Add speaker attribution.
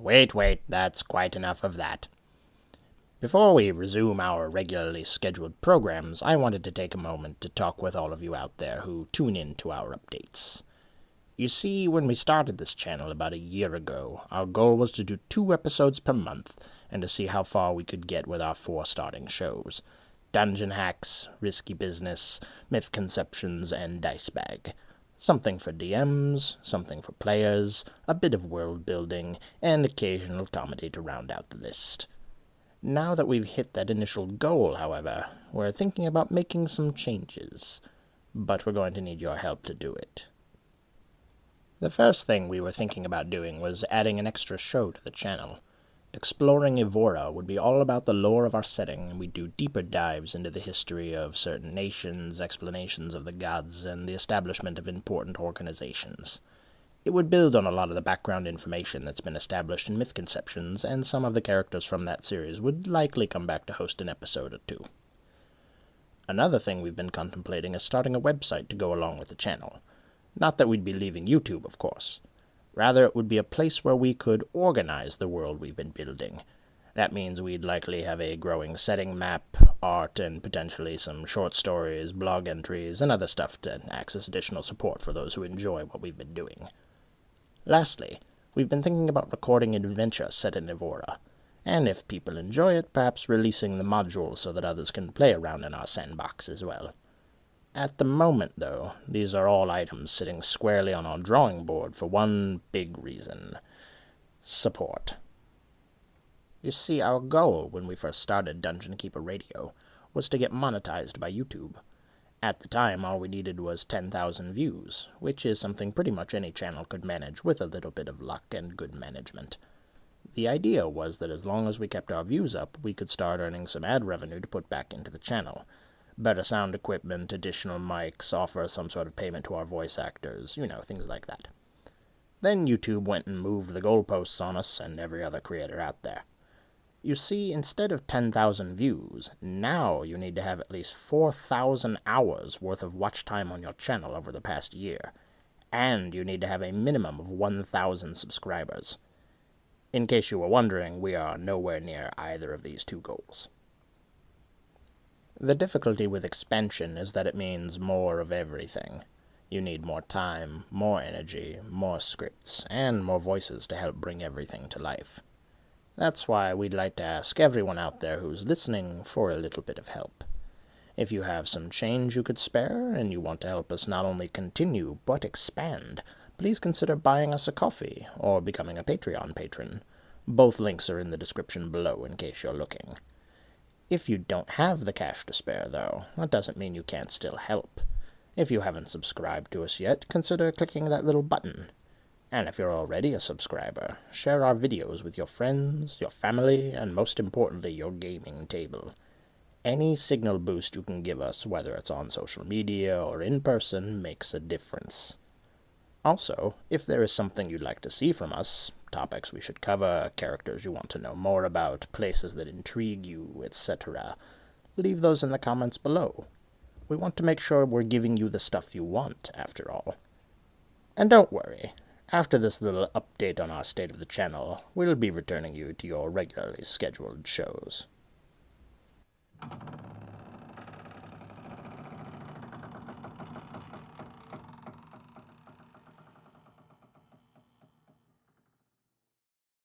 Speaker 1: Wait, that's quite enough of that. Before we resume our regularly scheduled programs, I wanted to take a moment to talk with all of you out there who tune in to our updates. You see, when we started this channel about a year ago, our goal was to do 2 episodes per month, and to see how far we could get with our 4 starting shows: Dungeon Hacks, Risky Business, Myth Conceptions, and Dice Bag. Something for DMs, something for players, a bit of world building, and occasional comedy to round out the list. Now that we've hit that initial goal, however, we're thinking about making some changes, but we're going to need your help to do it. The first thing we were thinking about doing was adding an extra show to the channel. Exploring Evora would be all about the lore of our setting, and we'd do deeper dives into the history of certain nations, explanations of the gods, and the establishment of important organizations. It would build on a lot of the background information that's been established in Myth Conceptions, and some of the characters from that series would likely come back to host an episode or 2. Another thing we've been contemplating is starting a website to go along with the channel. Not that we'd be leaving YouTube, of course. Rather, it would be a place where we could organize the world we've been building. That means we'd likely have a growing setting map, art, and potentially some short stories, blog entries, and other stuff to access additional support for those who enjoy what we've been doing. Lastly, we've been thinking about recording an adventure set in Evora, and if people enjoy it, perhaps releasing the module so that others can play around in our sandbox as well. At the moment, though, these are all items sitting squarely on our drawing board for one big reason: support. You see, our goal when we first started Dungeon Keeper Radio was to get monetized by YouTube. At the time, all we needed was 10,000 views, which is something pretty much any channel could manage with a little bit of luck and good management. The idea was that as long as we kept our views up, we could start earning some ad revenue to put back into the channel. Better sound equipment, additional mics, offer some sort of payment to our voice actors, things like that. Then YouTube went and moved the goalposts on us and every other creator out there. You see, instead of 10,000 views, now you need to have at least 4,000 hours worth of watch time on your channel over the past year, and you need to have a minimum of 1,000 subscribers. In case you were wondering, we are nowhere near either of these 2 goals. The difficulty with expansion is that it means more of everything. You need more time, more energy, more scripts, and more voices to help bring everything to life. That's why we'd like to ask everyone out there who's listening for a little bit of help. If you have some change you could spare, and you want to help us not only continue, but expand, please consider buying us a coffee, or becoming a Patreon patron. Both links are in the description below in case you're looking. If you don't have the cash to spare, though, that doesn't mean you can't still help. If you haven't subscribed to us yet, consider clicking that little button. And if you're already a subscriber, share our videos with your friends, your family, and most importantly, your gaming table. Any signal boost you can give us, whether it's on social media or in person, makes a difference. Also, if there is something you'd like to see from us, topics we should cover, characters you want to know more about, places that intrigue you, etc., leave those in the comments below. We want to make sure we're giving you the stuff you want, after all. And don't worry, after this little update on our state of the channel, we'll be returning you to your regularly scheduled shows.